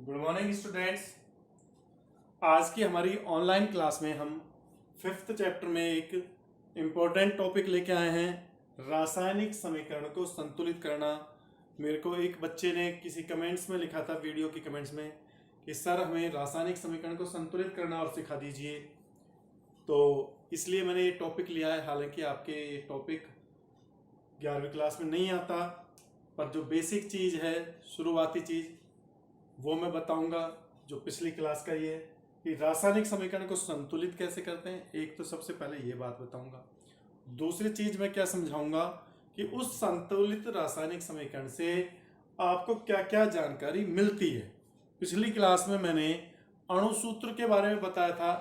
Good morning students. आज की हमारी ऑनलाइन क्लास में हम 5th चैप्टर में एक इम्पोर्टेंट टॉपिक लेके आए हैं, रासायनिक समीकरण को संतुलित करना। मेरे को एक बच्चे ने किसी कमेंट्स में लिखा था, वीडियो की कमेंट्स में, कि सर हमें रासायनिक समीकरण को संतुलित करना और सिखा दीजिए। तो इसलिए मैंने ये टॉपिक लिया है। हालांकि आपके ये टॉपिक 11वीं क्लास में नहीं आता, पर जो बेसिक चीज़ है, शुरुआती चीज़, वो मैं बताऊंगा। जो पिछली क्लास का ये है कि रासायनिक समीकरण को संतुलित कैसे करते हैं, एक तो सबसे पहले ये बात बताऊंगा। दूसरी चीज मैं क्या समझाऊंगा कि उस संतुलित रासायनिक समीकरण से आपको क्या क्या जानकारी मिलती है। पिछली क्लास में मैंने अणुसूत्र के बारे में बताया था,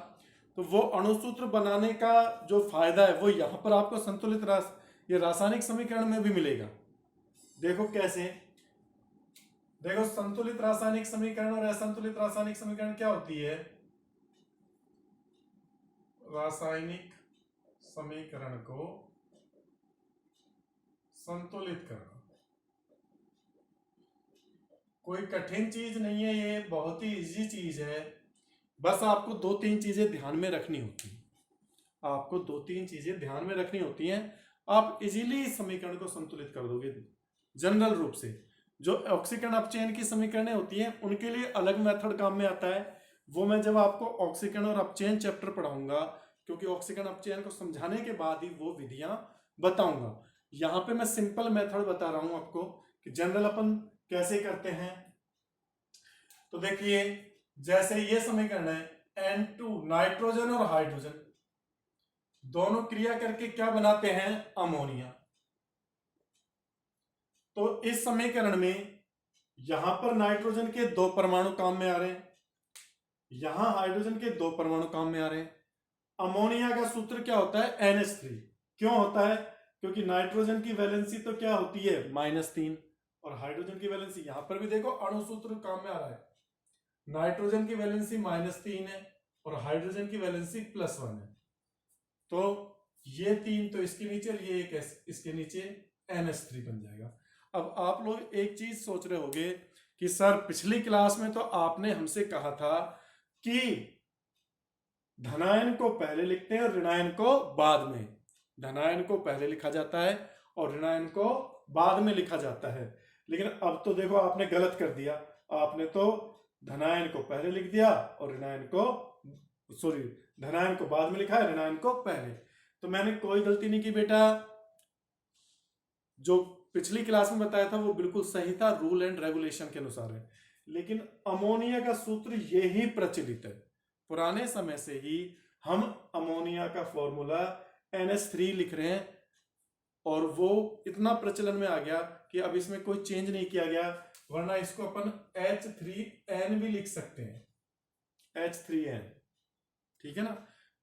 तो वो अणुसूत्र बनाने का जो फायदा है वो यहाँ पर आपको संतुलित ये रासायनिक समीकरण में भी मिलेगा। देखो कैसे। देखो, संतुलित रासायनिक समीकरण और असंतुलित रासायनिक समीकरण क्या होती है। रासायनिक समीकरण को संतुलित करना कोई कठिन चीज नहीं है, ये बहुत ही इजी चीज है। बस आपको दो तीन चीजें ध्यान में रखनी होती है। आपको दो तीन चीजें ध्यान में रखनी होती हैं, आप इजीली इस समीकरण को संतुलित कर दोगे। जनरल रूप से जो ऑक्सीकरण अपचयन की समीकरणें होती हैं उनके लिए अलग मेथड काम में आता है। वो मैं जब आपको ऑक्सीकरण और अपचयन चैप्टर पढ़ाऊंगा, क्योंकि ऑक्सीकरण अपचयन को समझाने के बाद ही वो विधियां बताऊंगा। यहाँ पे मैं सिंपल मेथड बता रहा हूं आपको कि जनरल अपन कैसे करते हैं। तो देखिए, जैसे ये समीकरण है, N2 नाइट्रोजन और हाइड्रोजन दोनों क्रिया करके क्या बनाते हैं, अमोनिया। तो इस समीकरण में यहां पर नाइट्रोजन के दो परमाणु काम में आ रहे हैं, यहां हाइड्रोजन के दो परमाणु काम में आ रहे हैं। अमोनिया का सूत्र क्या होता है, NH3। क्यों होता है, क्योंकि नाइट्रोजन की वैलेंसी तो क्या होती है, -3, और हाइड्रोजन की वैलेंसी, यहां पर भी देखो अणु सूत्र काम में आ रहा है। नाइट्रोजन की वैलेंसी -3 है और हाइड्रोजन की वैलेंसी +1 है। तो ये तीन तो इसके नीचे और ये एक इसके नीचे NH3 बन जाएगा। अब आप लोग एक चीज सोच रहे होंगे कि सर पिछली क्लास में तो आपने हमसे कहा था कि धनायन को पहले लिखते हैं और ऋणायन को बाद में। धनायन को पहले लिखा जाता है और ऋणायन को बाद में लिखा जाता है। लेकिन अब तो देखो आपने गलत कर दिया। आपने तो धनायन को पहले लिख दिया और ऋणायन को, सॉरी, धनायन को बाद में लिखा है, ऋणायन को पहले। तो मैंने कोई गलती नहीं की बेटा। जो पिछली क्लास में बताया था वो बिल्कुल सही था, रूल एंड रेगुलेशन के अनुसार है। लेकिन अमोनिया का सूत्र यही प्रचलित है। पुराने समय से ही हम अमोनिया का फॉर्मूला NH3 लिख रहे हैं और वो इतना प्रचलन में आ गया कि अब इसमें कोई चेंज नहीं किया गया। वरना इसको अपन H3N भी लिख सकते हैं, H3N, ठीक है ना।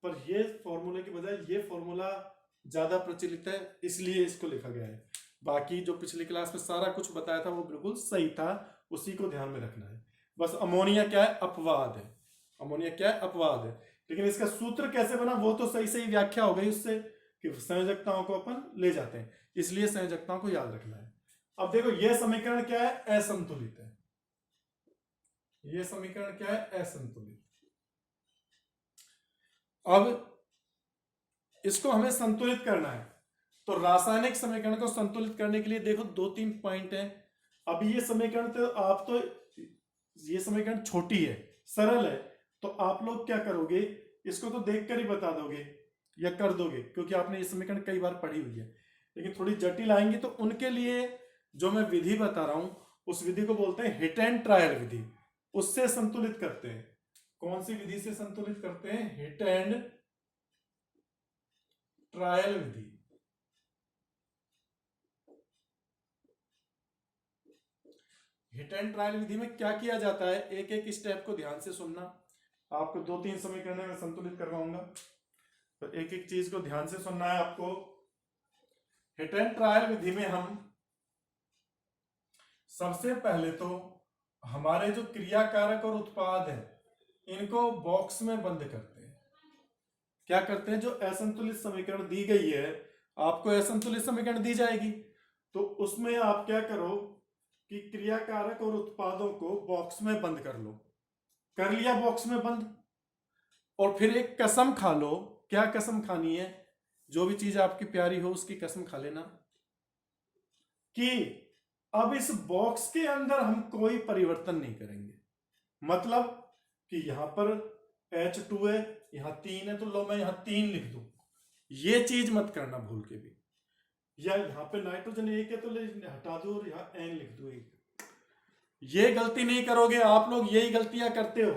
पर ये फॉर्मूले की बजाय ये फॉर्मूला ज्यादा प्रचलित है, इसलिए इसको लिखा गया है। बाकी जो पिछली क्लास में सारा कुछ बताया था वो बिल्कुल सही था, उसी को ध्यान में रखना है। बस अमोनिया क्या है, अपवाद है। अमोनिया क्या है, अपवाद है। लेकिन इसका सूत्र कैसे बना वो तो सही सही व्याख्या हो गई उससे, कि संयोजकताओं को अपन ले जाते हैं, इसलिए संयोजकताओं को याद रखना है। अब देखो, यह समीकरण क्या है, असंतुलित है। यह समीकरण क्या है, असंतुलित। अब इसको हमें संतुलित करना है, तो रासायनिक समीकरण को संतुलित करने के लिए देखो दो तीन पॉइंट है। अभी ये समीकरण तो आप तो, ये समीकरण छोटी है, सरल है, तो आप लोग क्या करोगे, इसको तो देखकर ही बता दोगे या कर दोगे, क्योंकि आपने ये समीकरण कई बार पढ़ी हुई है। लेकिन थोड़ी जटिल आएंगी तो उनके लिए जो मैं विधि बता रहा हूं, उस विधि को बोलते हैं हिट एंड ट्रायल विधि। उससे संतुलित करते हैं। कौन सी विधि से संतुलित करते हैं, हिट एंड ट्रायल विधि। हिट एंड ट्रायल विधि में क्या किया जाता है, एक एक स्टेप को ध्यान से सुनना। आपको दो तीन समीकरण में संतुलित करवाऊंगा, तो एक एक चीज को ध्यान से सुनना है आपको। हिट एंड ट्रायल विधि में हम सबसे पहले तो हमारे जो क्रियाकारक और उत्पाद है इनको बॉक्स में बंद करते हैं। क्या करते हैं, जो असंतुलित समीकरण दी गई है, आपको असंतुलित समीकरण दी जाएगी, तो उसमें आप क्या करो, कि क्रियाकारक और उत्पादों को बॉक्स में बंद कर लो। कर लिया बॉक्स में बंद, और फिर एक कसम खा लो। क्या कसम खानी है? जो भी चीज आपकी प्यारी हो उसकी कसम खा लेना कि अब इस बॉक्स के अंदर हम कोई परिवर्तन नहीं करेंगे। मतलब कि यहां पर H2 है, यहां 3 है, तो लो मैं यहां 3 लिख दूं। ये चीज मत करना भूल के भी। या यहां पे नाइट्रोजन 1 है तो हटा दो और यहां N लिख दो 1। ये गलती नहीं करोगे आप लोग। यही गलतियां करते हो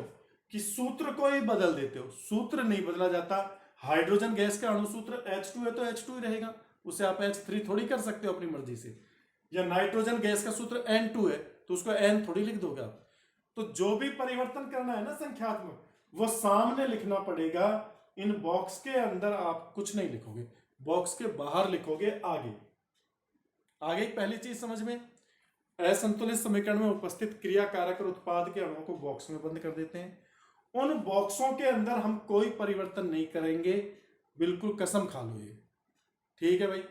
कि सूत्र को ही बदल देते हो। सूत्र नहीं बदला जाता। हाइड्रोजन गैस का अणु सूत्र H2 है तो H2 ही रहेगा, उसे आप H3 थोड़ी कर सकते हो अपनी मर्जी से। या नाइट्रोजन गैस का सूत्र N2 है तो उसको N थोड़ी लिख दोगे आप। तो जो भी परिवर्तन करना है ना संख्यात्मक, वो सामने लिखना पड़ेगा। इन बॉक्स के अंदर आप कुछ नहीं लिखोगे, बॉक्स के बाहर लिखोगे। आगे आगे पहली चीज समझ में, असंतुलित समीकरण में उपस्थित क्रियाकारक और उत्पाद के अणुओं को बॉक्स में बंद कर देते हैं। उन बॉक्सों के अंदर हम कोई परिवर्तन नहीं करेंगे, बिल्कुल कसम खा लो ये। ठीक है भाई।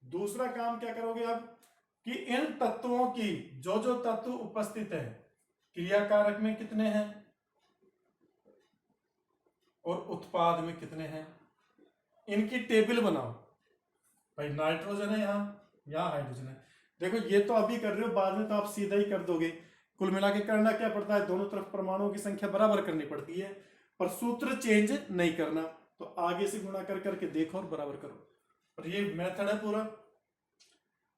दूसरा काम क्या करोगे आप कि इन तत्वों की जो जो तत्व उपस्थित है क्रियाकारक में कितने हैं और उत्पाद में कितने हैं, इनकी टेबल बनाओ। भाई नाइट्रोजन है यहां हाइड्रोजन है। देखो ये तो अभी कर रहे हो, बाद में तो आप सीधा ही कर दोगे। कुल मिला के करना क्या पड़ता है, दोनों तरफ परमाणुओं की संख्या बराबर करनी पड़ती है, पर सूत्र चेंज नहीं करना। तो आगे से गुणा कर करके देखो और बराबर करो। और ये मेथड है पूरा।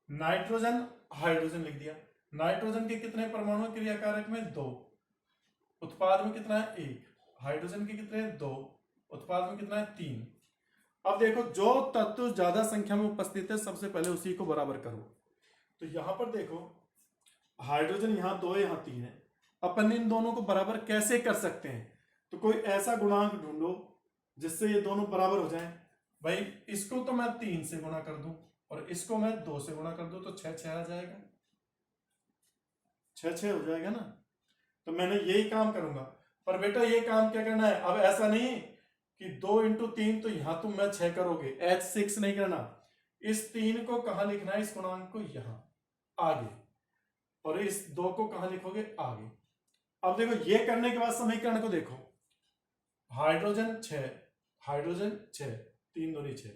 नाइट्रोजन हाइड्रोजन लिख दिया। नाइट्रोजन के कितने परमाणु क्रियाकारक में 2, उत्पाद में कितना है 1। हाइड्रोजन के कितने हैं 2, उत्पाद में कितना है 3। अब देखो जो तत्व ज्यादा संख्या में उपस्थित है सबसे पहले उसी को बराबर करो। तो यहां पर देखो हाइड्रोजन यहां 2 है यहां 3 है। अपन इन दोनों को बराबर कैसे कर सकते हैं? तो कोई ऐसा गुणांक ढूंढो जिससे ये दोनों बराबर हो जाएं। भाई इसको तो मैं 3 से गुणा कर दूं और इसको मैं 2 से गुणा कर दूं तो 6 6 आ जाएगा। 6 6 हो जाएगा ना। तो मैंने यही काम करूंगा। पर बेटा ये काम क्या करना है, अब ऐसा नहीं कि 2 इंटू 3 तो यहां तुम मैं 6 करोगे, H6 नहीं करना। इस 3 को कहां लिखना है, इस गुणांक को यहां आगे, और इस 2 को कहां लिखोगे आगे। अब देखो ये करने के बाद समीकरण को देखो। हाइड्रोजन 6, हाइड्रोजन 6, 3 दूनी 6।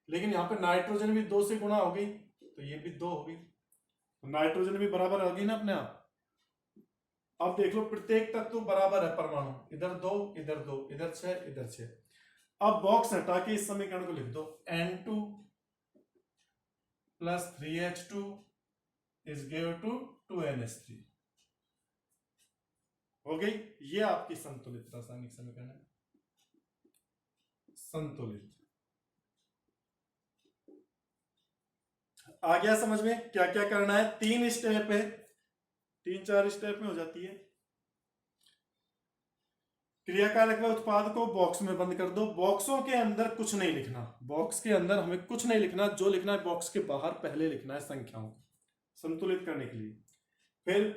लेकिन यहां पर नाइट्रोजन भी 2 से गुणा हो गई तो ये भी 2 हो गई, नाइट्रोजन भी बराबर आ गई ना अपने आप। अब देख लो प्रत्येक तत्व बराबर है परमाणु, इधर 2 इधर 2 इधर 6 इधर 6। अब बॉक्स हटा के इस समीकरण को लिख दो। N2 plus 3H2 is give to 2NH3। हो गई। ये आपकी संतुलित रासायनिक समीकरण है। संतुलित। आ गया समझ में क्या क्या करना है? 3 स्टेप है, 3 4 स्टेप में हो जाती है। क्रियाकारक व उत्पाद को बॉक्स में बंद कर दो। बॉक्सों के अंदर कुछ नहीं लिखना, बॉक्स के अंदर हमें कुछ नहीं लिखना। जो लिखना है बॉक्स के बाहर पहले लिखना है संख्याओं को संतुलित करने के लिए। फिर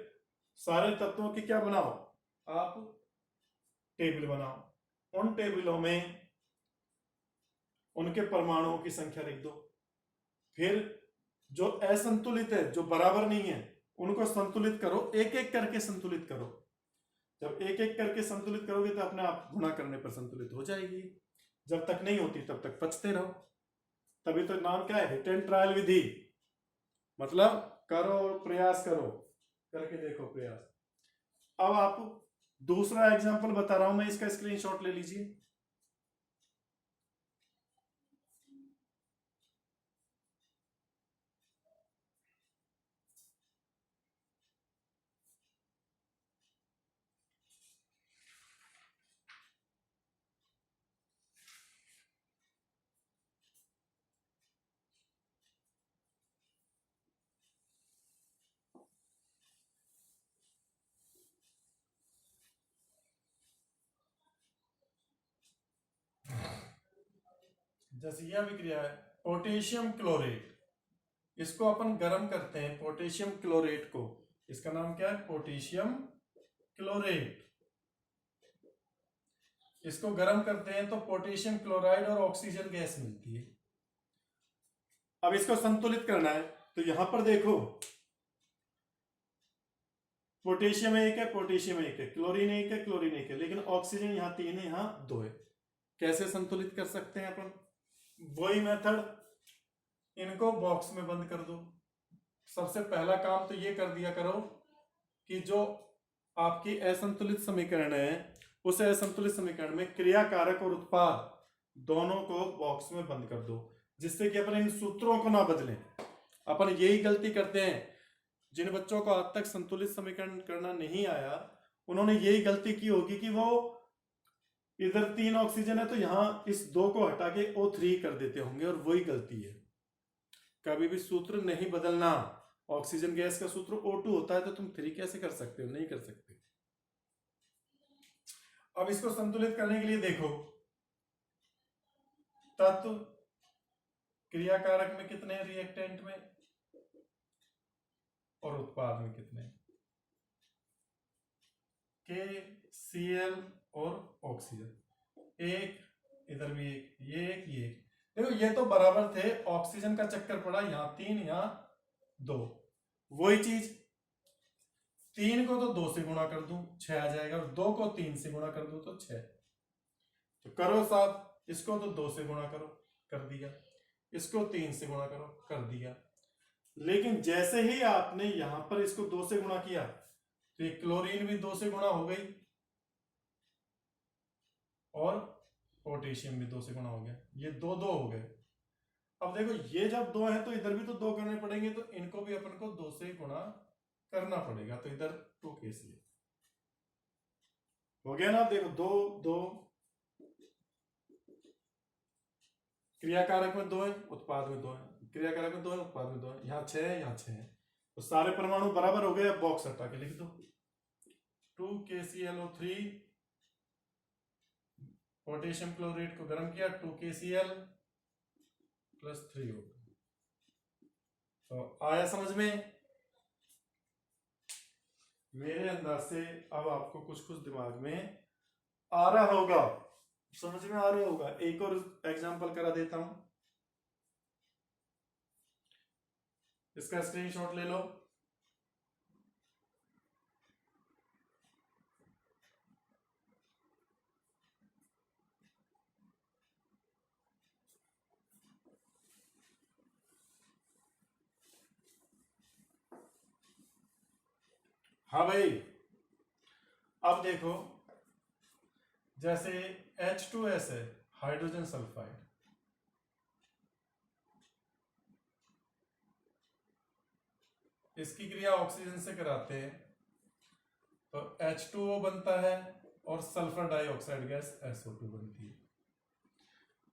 सारे तत्वों की क्या बनाओ आप, टेबल बनाओ। उन टेबलों में उनके परमाणुओं की संख्या लिख दो। फिर जो असंतुलित है, जो बराबर नहीं है, उनको संतुलित करो, एक एक करके संतुलित करो। जब एक एक करके संतुलित करोगे तो अपने आप गुणा करने पर संतुलित हो जाएगी। जब तक नहीं होती तब तक पचते रहो। तभी तो नाम क्या है, हिट एंड ट्रायल विधि। मतलब करो और प्रयास करो, करके देखो प्रयास। अब आप दूसरा एग्जांपल बता रहा हूं मैं, इसका स्क्रीनशॉट ले लीजिए। जैसे यह विक्रिया है पोटेशियम क्लोरेट, इसको अपन गर्म करते हैं पोटेशियम क्लोरेट को। इसका नाम क्या है, पोटेशियम क्लोरेट। इसको गर्म करते हैं तो पोटेशियम क्लोराइड और ऑक्सीजन गैस मिलती है। अब इसको संतुलित करना है तो यहां पर देखो पोटेशियम एक है, पोटेशियम एक है, क्लोरीन एक है, क्लोरीन एक है, लेकिन ऑक्सीजन यहाँ 3 है, यहाँ 2 है। कैसे संतुलित कर सकते हैं अपन? वही मेथड, इनको बॉक्स में बंद कर दो। सबसे पहला काम तो ये कर दिया करो कि जो आपकी असंतुलित समीकरण है उस असंतुलित समीकरण में क्रिया कारक और उत्पाद दोनों को बॉक्स में बंद कर दो, जिससे कि अपन इन सूत्रों को ना बदलें। अपन यही गलती करते हैं, जिन बच्चों को आज तक संतुलित समीकरण करना नहीं आया उन्होंने यही गलती की होगी कि वो इधर 3 ऑक्सीजन है तो यहां इस 2 को हटा के O3 कर देते होंगे, और वही गलती है। कभी भी सूत्र नहीं बदलना। ऑक्सीजन गैस का सूत्र O2 होता है तो तुम 3 कैसे कर सकते हो? नहीं कर सकते। अब इसको संतुलित करने के लिए देखो, तत्व क्रिया कारक में कितने हैं रिएक्टेंट में, और उत्पाद में कितने हैं? KCl और ऑक्सीजन, एक इधर भी एक, ये एक, ये एक। देखो ये तो बराबर थे, ऑक्सीजन का चक्कर पड़ा, यहां 3 यहां 2। वही चीज 3 को तो 2 से गुणा कर दूं 6 आ जाएगा, और 2 को 3 से गुणा कर दूं तो 6। तो करो साहब, इसको तो 2 से गुणा करो, कर दिया, इसको 3 से गुणा करो, कर दिया। लेकिन जैसे ही आपने यहां पर इसको 2 से गुणा किया तो ये क्लोरीन भी 2 से गुणा हो गई, और पोटेशियम भी 2 से गुणा हो गया, ये 2 2 हो गए। अब देखो ये जब 2 है तो इधर भी तो 2 करने पड़ेंगे, तो इनको भी अपन को 2 से गुणा करना पड़ेगा, तो इधर 2 KCl हो गया ना। देखो 2 2, क्रियाकारक में 2 है, उत्पाद में 2 है, क्रियाकारक में 2 है, उत्पाद में 2 है, यहाँ 6 है, यहाँ 6 है, तो सारे परमाणु बराबर हो गए। अब बॉक्स हटा के लिख दो 2 KClO3, पोटेशियम क्लोराइड को गर्म किया, 2 KCl + 3O। तो आया समझ में? मेरे अंदाज से अब आपको कुछ कुछ दिमाग में आ रहा होगा, समझ में आ रहा होगा। एक और एग्जांपल करा देता हूं, इसका स्क्रीनशॉट ले लो। हाँ भाई, अब देखो जैसे H2S है, हाइड्रोजन सल्फाइड, इसकी क्रिया ऑक्सीजन से कराते हैं तो H2O बनता है, और सल्फर डाइऑक्साइड गैस SO2 बनती है।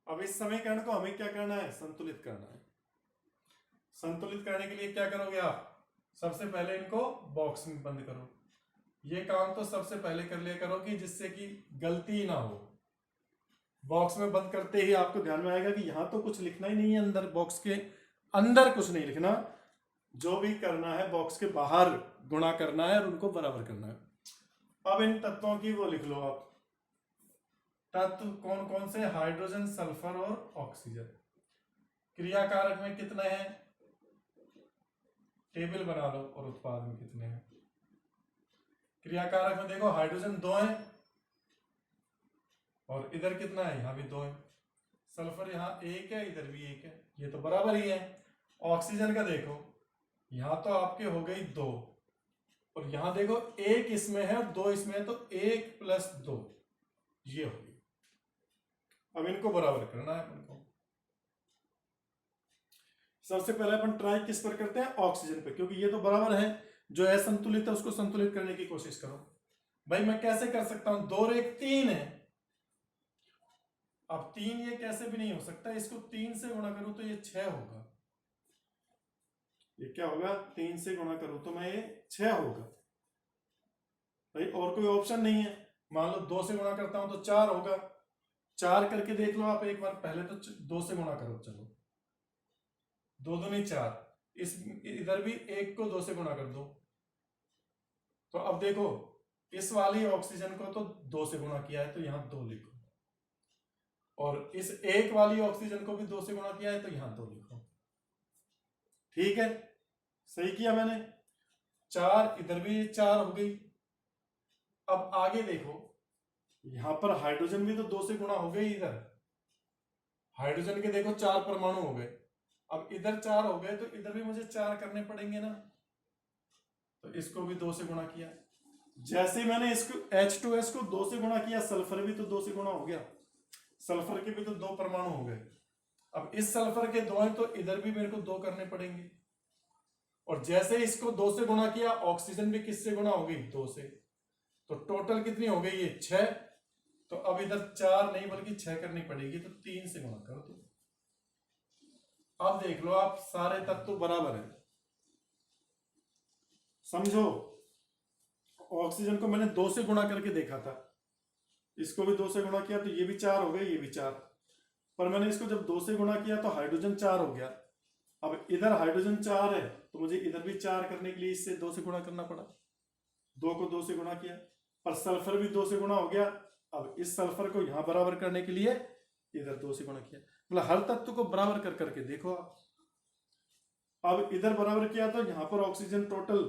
अब इस समीकरण को हमें क्या करना है? संतुलित करना है। संतुलित करने के लिए क्या करोगे आप? सबसे पहले इनको बॉक्स में बंद करो। ये काम तो सबसे पहले कर लिया करो कि जिससे कि गलती ना हो। बॉक्स में बंद करते ही आपको ध्यान में आएगा कि यहां तो कुछ लिखना ही नहीं है, अंदर बॉक्स के अंदर कुछ नहीं लिखना, जो भी करना है बॉक्स के बाहर गुणा करना है और उनको बराबर करना है। अब इन तत्वों की वो लिख लो आप, तत्व कौन कौन से? हाइड्रोजन, सल्फर और ऑक्सीजन। क्रिया कारक में कितने हैं? टेबल बना लो, और उत्पाद में कितने हैं? क्रिया कारक में देखो हाइड्रोजन 2 है, और इधर कितना है? यहां भी 2 है। सल्फर यहां 1 है, इधर भी 1 है, ये तो बराबर ही है। ऑक्सीजन का देखो, यहां तो आपके हो गई 2, और यहां देखो 1 इसमें है और 2 इसमें है, तो 1 + 2 ये हो गई। अब इनको बराबर करना है अपन को। सबसे पहले अपन ट्राई किस पर करते हैं? ऑक्सीजन पे, क्योंकि ये तो बराबर है। जो असंतुलित है उसको संतुलित करने की कोशिश करो। भाई मैं कैसे कर सकता हूं? 2 और 1 3 है। अब 3 ये कैसे भी नहीं हो सकता, इसको 3 से गुणा करूं तो ये 6 होगा। ये क्या होगा? 3 से गुणा करूं तो मैं ये 6 होगा। भाई और कोई ऑप्शन नहीं है। मान लो 2 से गुणा करता हूं तो 4 होगा। 4 करके देख लो आप एक बार, पहले तो 2 से गुणा करो, चलो 2 दूनी 4, इस इधर भी 1 को 2 से गुणा कर दो। तो अब देखो इस वाली ऑक्सीजन को तो 2 से गुणा किया है तो यहां 2 लिखो, और इस 1 वाली ऑक्सीजन को भी 2 से गुणा किया है तो यहां 2 लिखो। ठीक है, सही किया मैंने। 4, इधर भी 4 हो गई। अब आगे देखो, यहां पर हाइड्रोजन भी तो 2 से गुणा हो गई। इधर हाइड्रोजन के देखो 4 परमाणु हो गए। अब इधर 4 हो गए तो इधर भी मुझे 4 करने पड़ेंगे ना। तो इसको भी 2 से गुणा किया। जैसे ही मैंने इसको H2S को 2 से गुणा किया, सल्फर भी तो 2 से गुणा हो गया। सल्फर के भी तो 2 परमाणु हो गए। अब इस सल्फर के 2 हैं तो इधर भी मेरे को 2 करने पड़ेंगे। और जैसे इसको 2 से गुणा किया, ऑक्सीजन भी किससे गुणा हो गई? 2 से। तो टोटल कितनी हो गई? ये 6। तो अब इधर 4 नहीं बल्कि 6 करनी पड़ेगी, तो 3 से गुणा कर दो। अब देख लो आप, सारे तत्व बराबर है। समझो, ऑक्सीजन को मैंने 2 से गुणा करके देखा था, इसको भी 2 से गुणा किया तो ये भी 4 हो गए, ये भी 4। पर मैंने इसको जब 2 से गुणा किया तो हाइड्रोजन 4 हो गया। अब इधर हाइड्रोजन 4 है तो मुझे इधर भी 4 करने के लिए इससे 2 से गुणा करना पड़ा। 2 को 2 से गुणा किया, पर सल्फर भी 2 से गुणा हो गया। अब इस सल्फर को यहां बराबर करने के लिए इधर 2 से गुणा किया। मतलब हर तत्व को बराबर कर करके देखो आप। अब इधर बराबर किया तो यहां पर ऑक्सीजन टोटल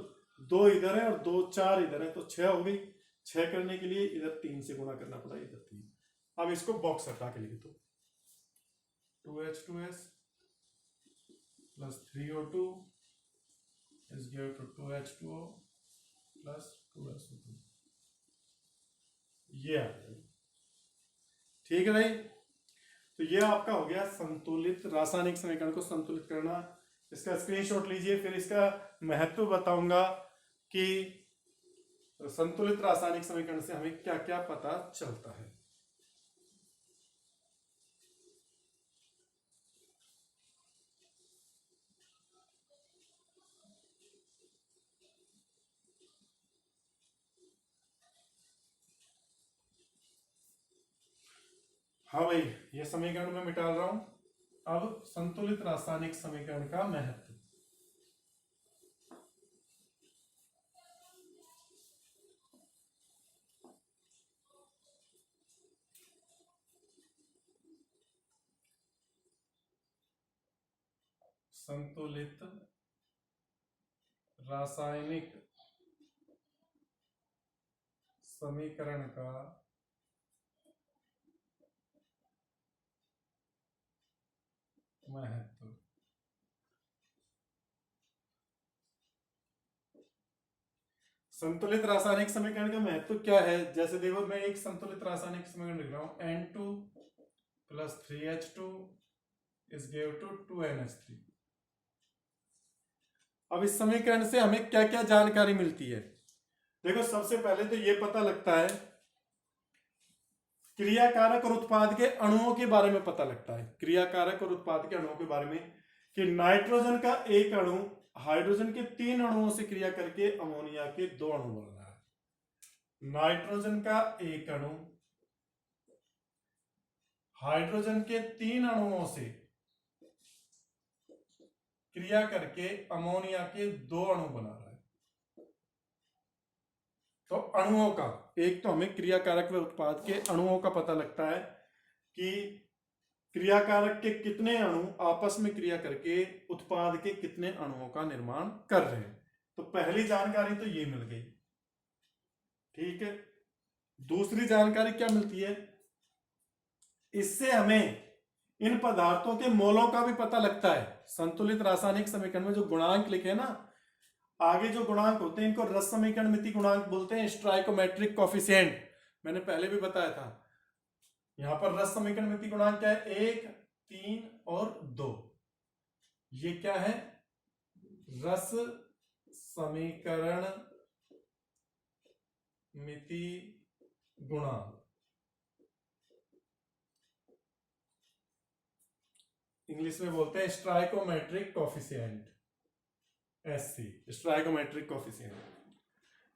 2 इधर है और 2 4 इधर है, तो 6 हो गई। 6 करने के लिए इधर 3 से गुणा करना पड़ा, इधर 3। अब इसको बॉक्स हटा के लिख दो। 2H2S plus 3O2 is given to 2H2O plus 2SO2। ये आ गया। ठीक है भाई, तो ये आपका हो गया संतुलित रासायनिक समीकरण को संतुलित करना। इसका स्क्रीनशॉट लीजिए, फिर इसका महत्व बताऊंगा कि संतुलित रासायनिक समीकरण से हमें क्या क्या पता चलता है। हाँ भाई, ये समीकरण मैं मिटा रहा हूं। अब संतुलित रासायनिक समीकरण का महत्व। संतुलित रासायनिक समीकरण का महत्व। संतुलित रासायनिक समीकरण का महत्व क्या है? जैसे देखो, मैं एक संतुलित रासायनिक समीकरण लिख रहा हूं, N2 plus 3H2 is given to 2NH3। अब इस समीकरण से हमें क्या क्या जानकारी मिलती है? देखो, सबसे पहले तो ये पता लगता है, क्रियाकारक और उत्पाद के अणुओं के बारे में पता लगता है। क्रियाकारक और उत्पाद के अणुओं के बारे में कि नाइट्रोजन का एक अणु हाइड्रोजन के 3 अणुओं से क्रिया करके अमोनिया के 2 अणु बन रहा है। नाइट्रोजन का एक अणु हाइड्रोजन के 3 अणुओं से क्रिया करके अमोनिया के 2 अणु बना रहा है। तो अणुओं का, एक तो हमें क्रियाकारक व उत्पाद के अणुओं का पता लगता है कि क्रियाकारक के कितने अणु आपस में क्रिया करके उत्पाद के कितने अणुओं का निर्माण कर रहे हैं। तो पहली जानकारी तो ये मिल गई। ठीक है, दूसरी जानकारी क्या मिलती है? इससे हमें इन पदार्थों के मोलों का भी पता लगता है। संतुलित रासायनिक समीकरण में जो गुणांक लिखे ना, आगे जो गुणांक होते हैं इनको रस समीकरण मिति गुणांक बोलते हैं, स्ट्राइकोमेट्रिक कोफिशिएंट। मैंने पहले भी बताया था। यहां पर रस समीकरण मिति गुणांक क्या है? 1, 3 और 2। ये क्या है? रस समीकरण मिति गुणांक। इंग्लिश में बोलते हैं स्ट्राइकोमेट्रिक कोफिशिएंट, SC, स्ट्राइकोमेट्रिक कोफिशिएंट।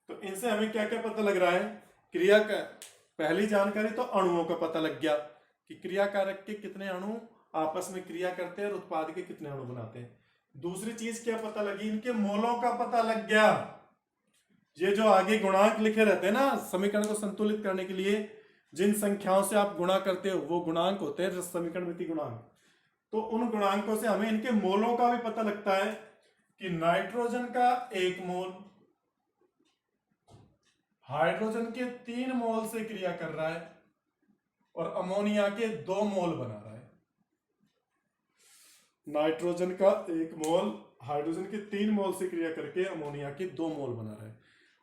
तो इनसे हमें क्या क्या पता लग रहा है? क्रिया का पहली जानकारी तो अणुओं का पता लग गया कि क्रियाकारक के कितने अणु आपस में क्रिया करते हैं और उत्पाद के कितने अणु बनाते हैं। दूसरी चीज क्या पता लगी? इनके मोलों का पता लग गया। ये जो आगे गुणांक लिखे रहते हैं ना समीकरण को संतुलित करने के लिए, जिन संख्याओं से आप गुणा करते हो वो गुणांक होते हैं समीकरण मिति गुणांक। तो उन गुणांकों से हमें इनके मोलों का भी पता लगता है कि नाइट्रोजन का 1 मोल हाइड्रोजन के 3 मोल से क्रिया कर रहा है और अमोनिया के 2 मोल बना रहा है। नाइट्रोजन का 1 मोल हाइड्रोजन के 3 मोल से क्रिया करके अमोनिया के 2 मोल बना रहा है।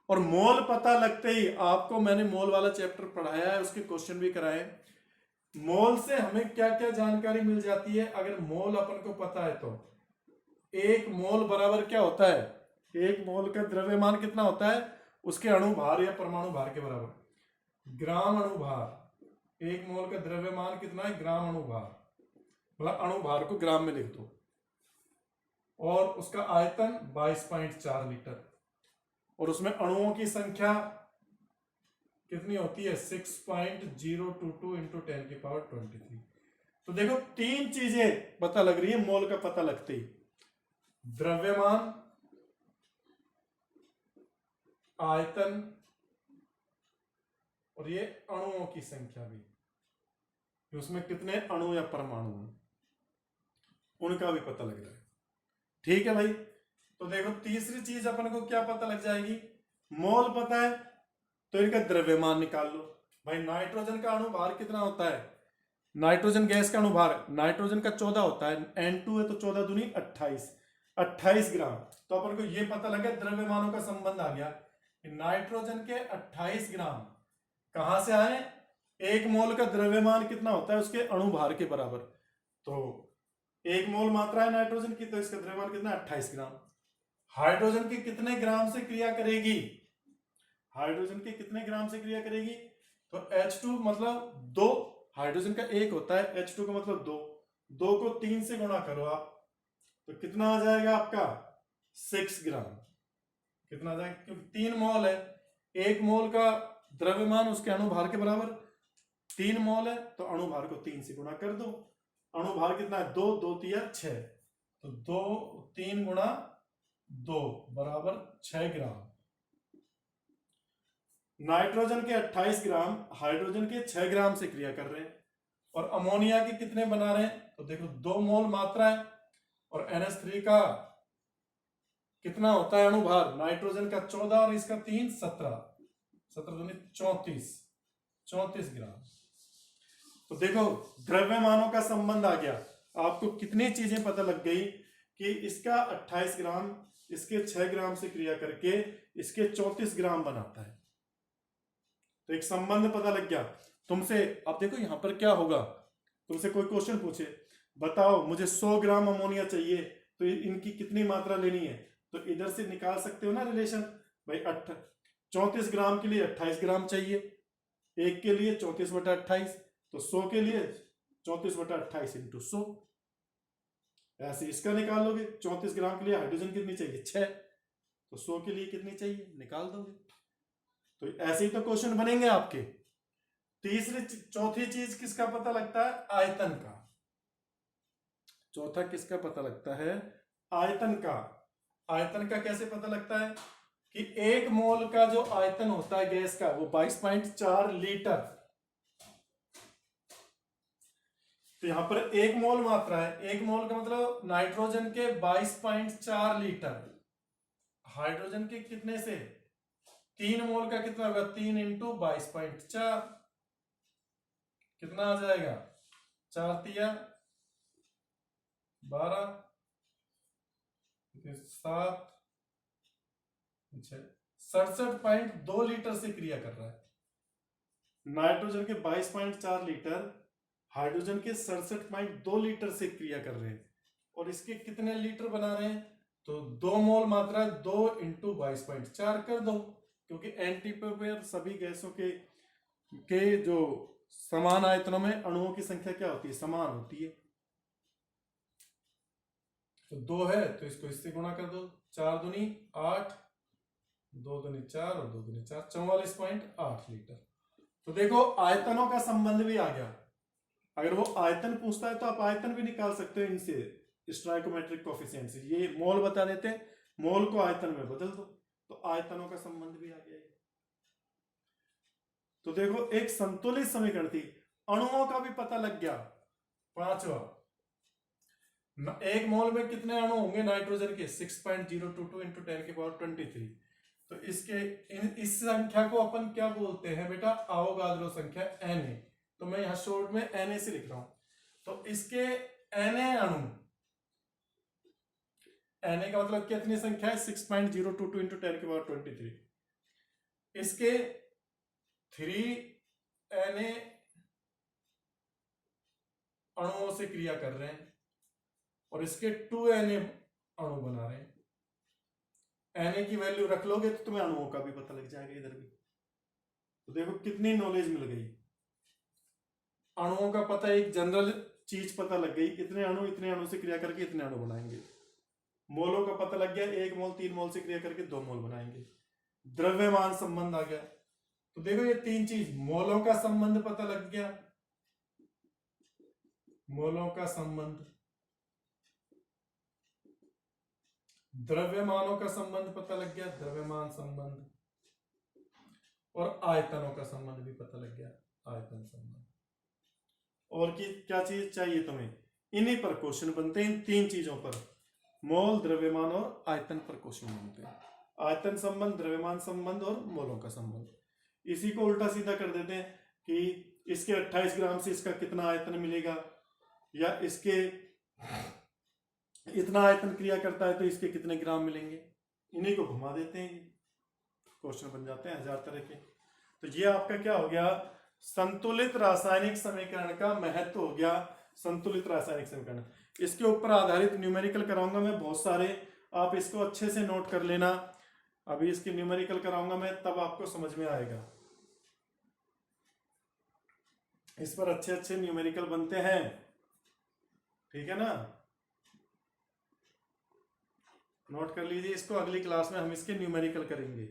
और मोल पता लगते ही आपको मैंने मोल वाला चैप्टर पढ़ाया है, उसके क्वेश्चन भी कराए। मोल से हमें क्या क्या जानकारी मिल जाती है? अगर मोल अपन को पता है तो 1 मोल बराबर क्या होता है? 1 मोल का द्रव्यमान कितना होता है? उसके अणु भार या परमाणु भार के बराबर। ग्राम अणु भार। 1 मोल का द्रव्यमान कितना है? ग्राम अणु भार। मतलब अणु भार को ग्राम में लिख दो। और उसका आयतन 22.4 लीटर। और उसमें अणुओं की संख्या कितनी होती है? 6.022 इंटू 10 की पावर 23। तो देखो 3 चीजें पता लग रही है मोल का पता लगते ही। द्रव्यमान, आयतन और ये अणुओं की संख्या भी, उसमें कितने अणु या परमाणु हैं उनका भी पता लग रहा है। ठीक है भाई। तो देखो तीसरी चीज अपन को क्या पता लग जाएगी? मोल पता है तो इनका द्रव्यमान निकाल लो। भाई नाइट्रोजन का अणु भार कितना होता है? नाइट्रोजन गैस का अणु भार नाइट्रोजन का 14 होता है, N2 है तो 14 दूनी 28 ग्राम। तो अपन को ये पता लगा, द्रव्यमानों का संबंध आ गया। नाइट्रोजन के 28 ग्राम कहां से आए? 1 मोल का द्रव्यमान कितना होता है? उसके अणु भार के बराबर। तो 1 मोल मात्रा है नाइट्रोजन की, तो इसका द्रव्यमान कितना? 28 ग्राम। हाइड्रोजन की कितने ग्राम से क्रिया करेगी? हाइड्रोजन के कितने ग्राम से क्रिया करेगी? तो H2 मतलब 2, हाइड्रोजन का 1 होता है, H2 का मतलब 2, 2 को 3 से गुणा करो आप, तो कितना आ जाएगा आपका? 6 ग्राम। कितना आ जाएगा? क्योंकि 3 मोल है, 1 मोल का द्रव्यमान उसके अणु भार के बराबर, 3 मोल है तो अणु भार को 3 से गुणा कर दो। अणु भार कितना है? 2, 2 तिया 6, तो 2 3 गुणा 2 बराबर 6 ग्राम। नाइट्रोजन के 28 ग्राम हाइड्रोजन के 6 ग्राम से क्रिया कर रहे हैं। और अमोनिया के कितने बना रहे हैं? तो देखो 2 मोल मात्रा है और NH3 का कितना होता है अणु भार? नाइट्रोजन का 14 और इसका 3, 17, 17 दूनी 34 ग्राम। तो देखो द्रव्यमानों का संबंध आ गया। आपको कितनी चीजें पता लग गई कि इसका 28 ग्राम इसके 6 ग्राम से क्रिया करके इसके 34 ग्राम बनाता है। तो एक संबंध पता लग गया तुमसे। अब देखो यहां पर क्या होगा, तुमसे कोई क्वेश्चन पूछे, बताओ मुझे 100 ग्राम अमोनिया चाहिए तो इनकी कितनी मात्रा लेनी है? तो इधर से निकाल सकते हो ना रिलेशन। भाई 34 ग्राम के लिए 28 ग्राम चाहिए, 1 के लिए 34/28, तो 100 के लिए 34/28 इंटू 100। ऐसे इसका निकाल लोगे। 34 ग्राम के लिए हाइड्रोजन कितनी चाहिए? 6, तो 100 के लिए कितनी चाहिए? निकाल दोगे। तो ऐसे ही तो क्वेश्चन बनेंगे आपके। चौथी चीज किसका पता लगता है? आयतन का। चौथा किसका पता लगता है? आयतन का। आयतन का कैसे पता लगता है? कि 1 मोल का जो आयतन होता है गैस का वो 22.4 लीटर। तो यहां पर 1 मोल मात्रा है, 1 मोल का मतलब नाइट्रोजन के 22.4 लीटर। हाइड्रोजन के कितने से? 3 मोल का कितना होगा? 3 इंटू 22.4, कितना आ जाएगा? 4 तिया 12, 7, 67.2 लीटर से क्रिया कर रहा है। नाइट्रोजन के 22.4 लीटर, हाइड्रोजन के 67.2 लीटर से क्रिया कर रहे हैं। और इसके कितने लीटर बना रहे हैं? तो 2 मोल मात्रा 2 इंटू 22.4 कर दो, क्योंकि एंटीप्रोपेयर सभी गैसों के जो समान आयतनों में अणुओं की संख्या क्या होती है? समान होती है। तो 2 है तो इसको इससे गुणा कर दो, 4 दूनी 8, 2 दूनी 4 और 2 दूनी 4, 44.8 लीटर। तो देखो आयतनों का संबंध भी आ गया। अगर वो आयतन पूछता है तो आप आयतन भी निकाल सकते हो इनसे, स्टोइकोमेट्रिक कोफिशिएंट से। ये मोल बता देते हैं, मोल को आयतन में बदल दो, तो आयतनों का संबंध भी आ गया। तो देखो एक संतुलित समीकरण थी, अणुओं का भी पता लग गया। पांचवा, 1 मोल में कितने अणु होंगे नाइट्रोजन के? 6.022 इंटू 10 की पावर 23। तो इस संख्या को अपन क्या बोलते हैं बेटा, अवोगाद्रो संख्या Na। तो मैं यहां शॉर्ट में Na से लिख रहा हूं। तो इसके Na अणु, Na का मतलब कितनी संख्या है, 6.022 इंटू 10⁻23। इसके 3 Na अणुओं से क्रिया कर रहे हैं और इसके 2 Na अणु बना रहे हैं। Na की वैल्यू रख लोगे तो तुम्हें अणुओं का भी पता लग जाएगा इधर भी। तो देखो कितनी नॉलेज मिल गई, अणुओं का पता, एक जनरल चीज पता लग गई, इतने अणु से क्रिया करके इतने अणु बनाएंगे। मोलों का पता लग गया, 1 मोल 3 मोल से क्रिया करके 2 मोल बनाएंगे। द्रव्यमान संबंध आ गया। तो देखो ये 3 चीज, मोलों का संबंध पता लग गया, मोलों का संबंध, द्रव्यमानों का संबंध पता लग गया, द्रव्यमान संबंध, और आयतनों का संबंध भी पता लग गया, आयतन संबंध। और क्या चीज चाहिए तुम्हें, इन्हीं पर क्वेश्चन बनते हैं, इन 3 चीजों पर, मोल, द्रव्यमान और आयतन पर क्वेश्चन बनते हैं। आयतन संबंध, द्रव्यमान संबंध और मोलों का संबंध। इसी को उल्टा सीधा कर देते हैं कि इसके 28 ग्राम से इसका कितना आयतन मिलेगा, या इसके इतना आयतन क्रिया करता है तो इसके कितने ग्राम मिलेंगे। इन्हीं को घुमा देते हैं, क्वेश्चन बन जाते हैं 1000 तरह के। तो ये आपका क्या हो गया, संतुलित रासायनिक समीकरण का महत्व हो गया। संतुलित रासायनिक समीकरण, इसके ऊपर आधारित न्यूमेरिकल कराऊंगा मैं बहुत सारे, आप इसको अच्छे से नोट कर लेना। अभी इसके न्यूमेरिकल कराऊंगा मैं, तब आपको समझ में आएगा। इस पर अच्छे अच्छे न्यूमेरिकल बनते हैं, ठीक है ना। नोट कर लीजिए इसको, अगली क्लास में हम इसके न्यूमेरिकल करेंगे।